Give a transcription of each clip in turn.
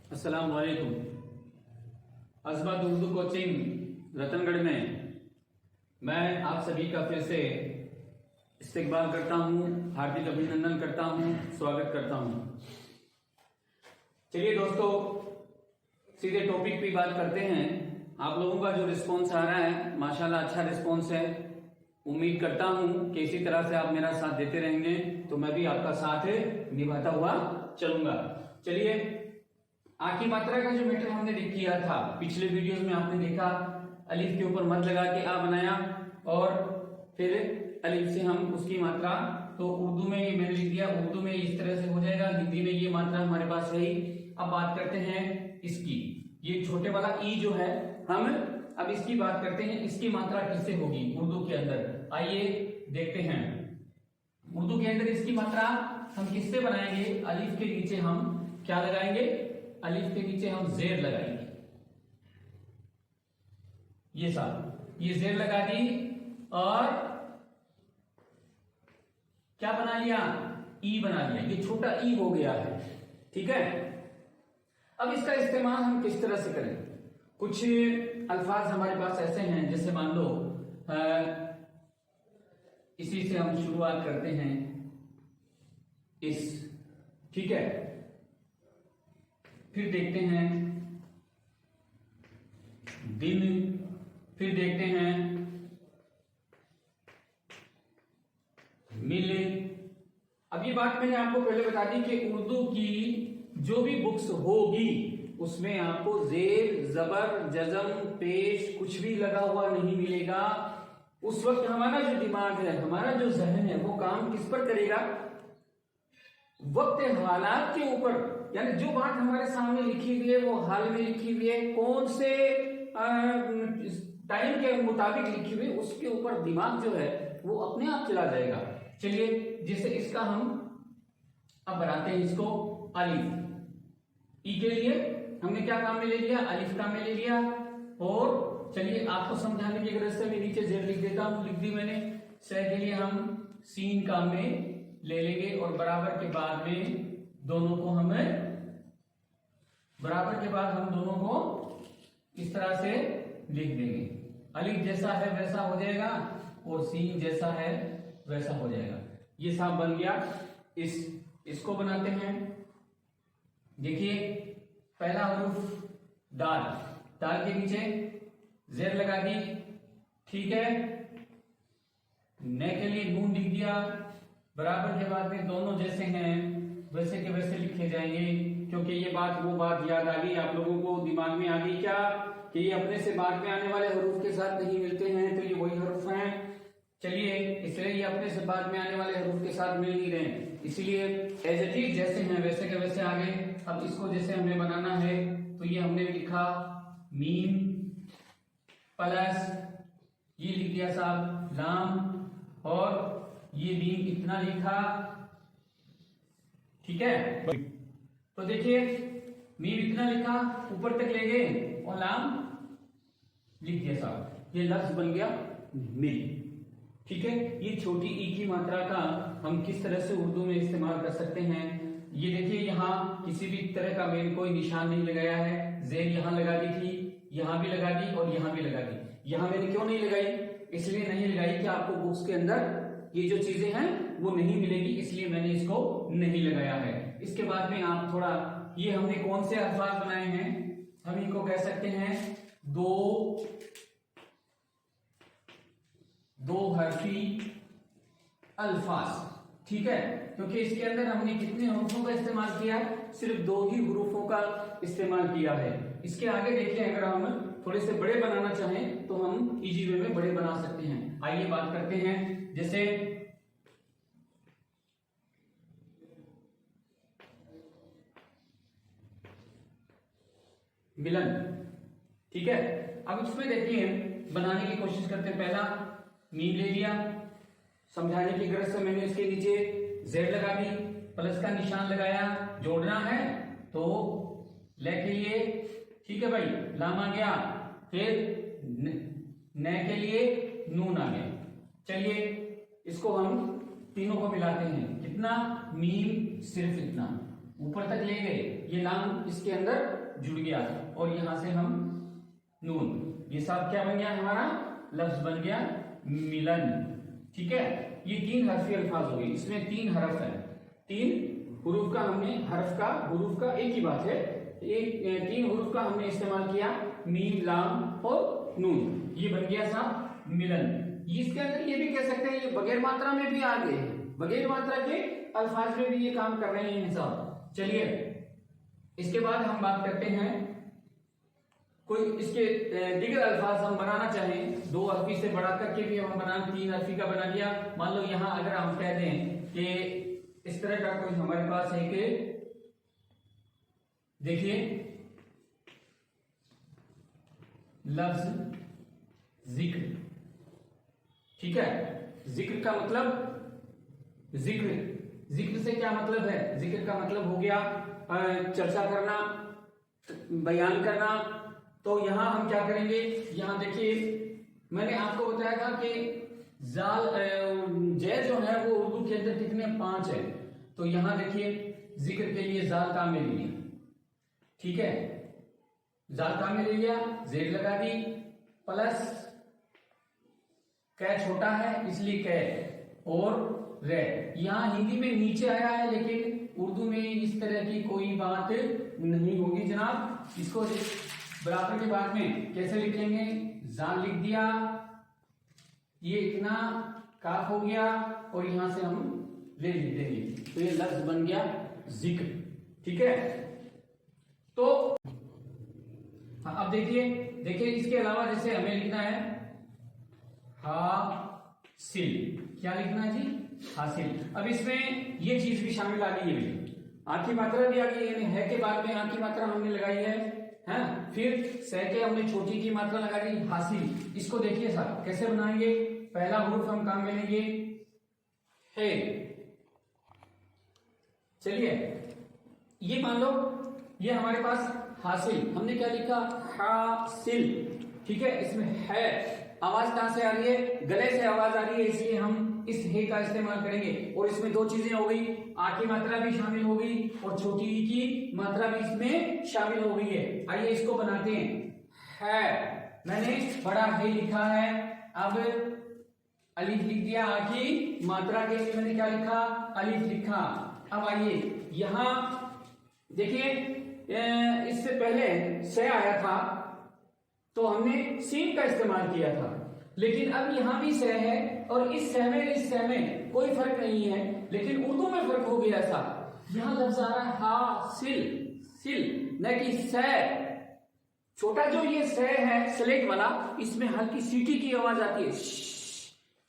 अस्सलाम वालेकुम। अज़बत उर्दू कोचिंग रतनगढ़ में मैं आप सभी का फिर से इस्तकबाल करता हूं, हार्दिक अभिनंदन करता हूं, स्वागत करता हूं। चलिए दोस्तों, सीधे टॉपिक पे बात करते हैं। आप लोगों का जो रिस्पॉन्स आ रहा है माशाल्लाह अच्छा रिस्पॉन्स है। उम्मीद करता हूं कि इसी तरह से आप मेरा साथ देते रहेंगे तो मैं भी आपका साथ निभाता हुआ चलूंगा। चलिए, आ की मात्रा का जो मैटर हमने किया था पिछले वीडियोस में, आपने देखा अलिफ के ऊपर मद लगा के आ बनाया और फिर अलिफ से हम उसकी मात्रा, तो उर्दू में ये मैंने लिख दिया, उर्दू में इस तरह से हो जाएगा, हिंदी में ये मात्रा हमारे पास है ही। अब बात करते हैं इसकी, ये छोटे वाला ई जो है, हम अब इसकी बात करते हैं, इसकी मात्रा किससे होगी उर्दू के अंदर। आइए देखते हैं उर्दू के अंदर इसकी मात्रा हम किससे बनाएंगे। अलिफ के नीचे हम क्या लगाएंगे, अलिफ के नीचे हम जेर लगाएंगे। ये साहब, ये जेर लगा दी और क्या बना लिया, ई बना लिया। ये छोटा ई हो गया है, ठीक है। अब इसका इस्तेमाल हम किस तरह से करें। कुछ अल्फाज हमारे पास ऐसे हैं, जैसे मान लो इसी से हम शुरुआत करते हैं, इस, ठीक है। फिर देखते हैं दिन, फिर देखते हैं मिल। अब ये बात मैंने आपको पहले बता दी कि उर्दू की जो भी बुक्स होगी उसमें आपको जेर, जबर, जजम, पेश कुछ भी लगा हुआ नहीं मिलेगा। उस वक्त हमारा जो दिमाग है, हमारा जो जहन है, वो काम किस पर करेगा, वक्त हालात के ऊपर। यानी जो बात हमारे सामने लिखी हुई है वो हाल में लिखी हुई है, कौन से टाइम के मुताबिक लिखी हुई है, उसके ऊपर दिमाग जो है वो अपने आप चला जाएगा। चलिए, जैसे इसका हम अब बनाते हैं इसको अलिफ। ई के लिए हमने क्या काम में ले लिया, अलिफ काम में ले लिया। और चलिए आपको समझाने की गरज से मैं नीचे जेर लिख देता हूं, लिख दी मैंने। सह के लिए हम सीन काम में ले लेंगे और बराबर के बाद में दोनों को हमें, बराबर के बाद हम दोनों को इस तरह से लिख देंगे। अलिफ जैसा है वैसा हो जाएगा और सीन जैसा है वैसा हो जाएगा। ये साफ बन गया। इसको बनाते हैं। देखिए, पहला हरूफ दाल, दाल के नीचे जेर लगा दी, ठीक है। न के लिए नून लिख दिया, बराबर के बाद में दोनों जैसे हैं वैसे के वैसे लिखे जाएंगे, क्योंकि ये बात वो बात याद आ गई आप लोगों को, दिमाग में आ गई क्या कि ये अपने से बाद में आने वाले हरूफ के साथ नहीं मिलते हैं, तो ये वही हरूफ हैं। चलिए, इसलिए ये अपने से बाद में आने वाले हरूफ के साथ मिल नहीं रहे, इसलिए एज इट इज जैसे हैं वैसे के वैसे आ गए। अब इसको जैसे हमें बनाना है तो ये हमने लिखा मीम प्लस ये लिख दिया साहब लाम, और ये मीम इतना लिखा, ठीक है। तो देखिए, मीम इतना लिखा, ऊपर तक ले गए और लाम लिख दिया साहब, ये लफ्ज बन गया मिल, ठीक है। ये छोटी ई की मात्रा का हम किस तरह से उर्दू में इस्तेमाल कर सकते हैं। ये देखिए, यहाँ किसी भी तरह का मैंने कोई निशान नहीं लगाया है। जेर यहां लगा दी थी, यहां भी लगा दी और यहां भी लगा दी। यहां मैंने क्यों नहीं लगाई, इसलिए नहीं लगाई कि आपको बुक्स के अंदर ये जो चीजें हैं वो नहीं मिलेगी, इसलिए मैंने इसको नहीं लगाया है। इसके बाद में आप थोड़ा, ये हमने कौन से अल्फाज बनाए हैं, हम इनको कह सकते हैं दो हरफी अल्फाज, ठीक है। क्योंकि इसके अंदर हमने कितने हरूफों का इस्तेमाल किया है, सिर्फ 2 ही हरूफों का इस्तेमाल किया है। इसके आगे देखिए, अगर हम थोड़े से बड़े बनाना चाहें तो हम इजी वे में बड़े बना सकते हैं। आइए बात करते हैं, जैसे मिलन, ठीक है। अब इसमें देखिए, बनाने की कोशिश करते हैं। पहला मीम ले लिया, समझाने की गरज से मैंने इसके नीचे जेड लगा दी, प्लस का निशान लगाया, जोड़ना है तो लेके लिए, ठीक है भाई, लाम आ गया, फिर न के लिए नून आ गया। चलिए, इसको हम तीनों को मिलाते हैं। कितना, मीम सिर्फ इतना, ऊपर तक ले गए, ये लाम इसके अंदर जुड़ गया और यहां से हम नून, ये सब क्या बन गया हमारा लफ्ज बन गया मिलन। ठीक है, ये 3 हरफी अल्फाज हो गए, इसमें 3 हरफ है, 3 हुरूफ का हमने हुरूफ का एक ही बात है, 3 हुरूफ का हमने इस्तेमाल किया, मीम लाम और नून, ये बन गया साहब मिलन। इसके अंदर ये भी कह सकते हैं ये बगैर मात्रा में भी आ गए हैं, बगैर मात्रा के अल्फाज में भी ये काम कर रहे हैं साहब। चलिए इसके बाद हम बात करते हैं कोई इसके दिगर अल्फाज हम बनाना चाहें, 2 हरफी से बढ़ा करके भी हम बना, 3 हरफी का बना दिया। मान लो यहां अगर हम कह दें कि इस तरह का कोई हमारे पास है कि देखिए लफ्ज जिक्र, ठीक है, जिक्र का मतलब जिक्र से क्या मतलब है, जिक्र का मतलब हो गया चर्चा करना, बयान करना। तो यहां हम क्या करेंगे, यहां देखिए मैंने आपको बताया था कि जाल जय जो है वो उर्दू के अंदर कितने 5 है, तो यहां देखिए जिक्र के लिए जाल काम में लिया, ठीक है, जाल काम में ले लिया, जेड लगा दी, प्लस कै छोटा है इसलिए कै और रे। यहां हिंदी में नीचे आया है लेकिन उर्दू में इस तरह की कोई बात नहीं होगी जनाब। इसको बराबर के बाद में कैसे लिखेंगे, जाल लिख दिया, ये इतना काफ हो गया और यहां से हम ले लिख देंगे, तो ये लफ्ज बन गया जिक्र। ठीक है, तो अब देखिए इसके अलावा जैसे हमें लिखना है हासिल, क्या लिखना है जी, हासिल। अब इसमें ये चीज भी शामिल आ गई है, आ की मात्रा भी आ गई, यानी है के बाद में आ की मात्रा हमने लगाई है, फिर से के हमने छोटी की मात्रा लगा दी, हासिल। इसको देखिए साहब कैसे बनाएंगे, पहला हुरूफ हम काम में लेंगे है। चलिए ये मान लो ये हमारे पास हासिल, हमने क्या लिखा हासिल, ठीक है, इसमें है, आवाज कहां से आ रही है, गले से आवाज आ रही है, इसलिए हम इस हे का इस्तेमाल करेंगे। और इसमें 2 चीजें हो गई, आ की मात्रा भी शामिल हो गई और छोटी ई की मात्रा भी इसमें शामिल हो गई है। आइए इसको बनाते हैं, है मैंने बड़ा है लिखा है, अब अलिफ लिख दिया, आ की मात्रा के लिए मैंने क्या लिखा, अलिफ लिखा। अब आइए यहां देखिए इससे पहले से आया था तो हमने सीन का इस्तेमाल किया था, लेकिन अब यहां भी से है और इस से में कोई फर्क नहीं है, लेकिन उर्दू में फर्क हो गया था। यहां लफ्ज आ रहा है हासिल, सिल न कि से। छोटा जो ये से है स्लेट वाला, इसमें हल्की सीटी की आवाज आती है,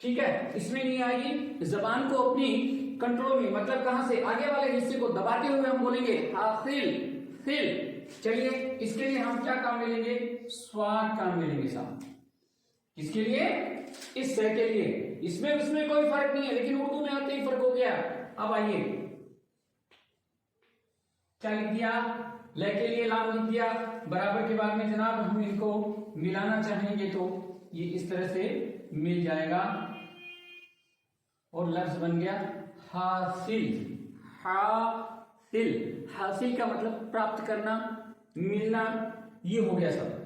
ठीक है, इसमें नहीं आएगी। जबान को अपनी कंट्रोल में, मतलब कहां से, आगे वाले हिस्से को दबाते हुए हम बोलेंगे हासिल सिल। चलिए इसके लिए हम क्या काम में लेंगे, स्वाद काम में लेंगे साहब, इसके लिए, इस से के लिए, इसमें उसमें कोई फर्क नहीं है, लेकिन उर्दू में आते ही फर्क हो गया। अब आइए क्या लिख दिया, ले के लिए लाम लिख दिया, बराबर के बाद में जनाब हम इनको मिलाना चाहेंगे तो ये इस तरह से मिल जाएगा और लफ्ज बन गया हासिल। हासिल, हासिल का मतलब प्राप्त करना, मिलना, ये हो गया सब।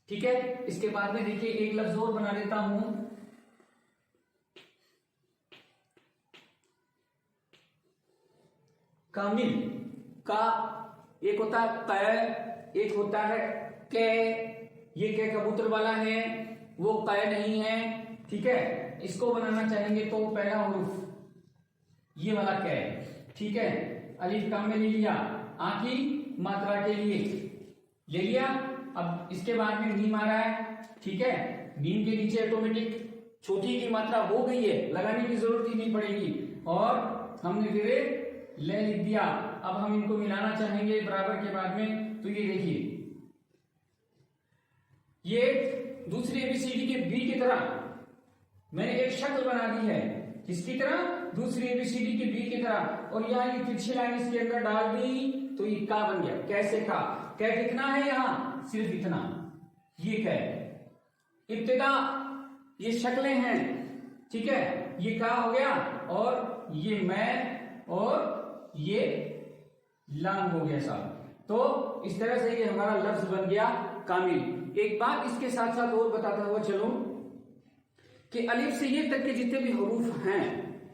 ठीक है, इसके बाद में देखिए एक लफ्ज और बना देता हूं, कामिल। का एक होता है कै, एक होता है कै, ये कै कबूतर वाला है, वो कै नहीं है। ठीक है, इसको बनाना चाहेंगे तो पहला हुरूफ ये वाला कै, ठीक है, अलिफ काम में ले लिया, आ की मात्रा के लिए ले लिया। अब इसके बाद में मीम आ रहा है, ठीक है, मीम के नीचे ऑटोमेटिक छोटी की मात्रा हो गई है, लगाने की जरूरत ही नहीं पड़ेगी, और हमने फिर ले लिख दिया। अब हम इनको मिलाना चाहेंगे बराबर के बाद में, तो ये देखिए ये दूसरी एबीसीडी के बी की तरह मैंने एक शक्ल बना दी है, किसकी तरह, दूसरी एबीसीडी के बी की तरह, और यहाँ ये तिरछी लाइन इसके अंदर डाल दी तो ये का बन गया। कैसे का, कै कितना है यहाँ, सिर्फ इतना, ये कै इब्तिदा, ये शक्लें हैं, ठीक है, ये का हो गया, और ये मैं, और ये लांग हो गया साहब। तो इस तरह से ये हमारा लफ्ज बन गया कामिल। एक बात इसके साथ साथ और बताता हुआ चलूं कि अलिफ से ये तक के जितने भी हरूफ हैं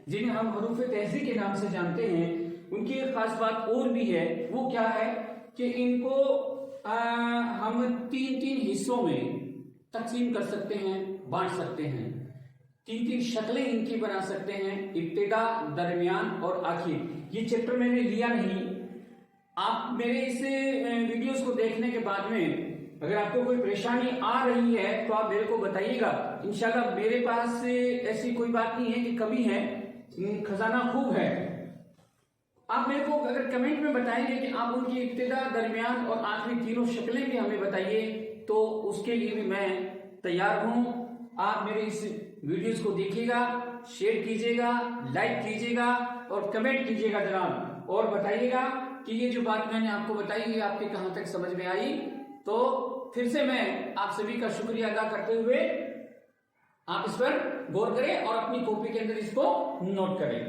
जिन्हें हम हरूफ तहज़ी के नाम से जानते हैं, उनकी एक खास बात और भी है। वो क्या है कि इनको हम तीन तीन हिस्सों में तकसीम कर सकते हैं, बांट सकते हैं। तीन तीन शक्लें इनकी बना सकते हैं, इब्तिदा, दरमियान और आखिर। ये चैप्टर मैंने लिया नहीं, आप मेरे इस वीडियोस को देखने के बाद में अगर आपको कोई परेशानी आ रही है तो आप मेरे को बताइएगा। इंशाल्लाह मेरे पास ऐसी कोई बात नहीं है कि कमी है, खजाना खूब है। आप मेरे को अगर कमेंट में बताएंगे कि आप उनकी इब्तिदा, दरमियान और आखिरी तीनों शक्लें भी हमें बताइए, तो उसके लिए भी मैं तैयार हूं। आप मेरे इस वीडियोस को देखिएगा, शेयर कीजिएगा, लाइक कीजिएगा और कमेंट कीजिएगा जनाब, और बताइएगा कि ये जो बात मैंने आपको बताई है आपके कहां तक समझ में आई। तो फिर से मैं आप सभी का शुक्रिया अदा करते हुए आप इस पर गौर करें और अपनी कॉपी के अंदर इसको नोट करें।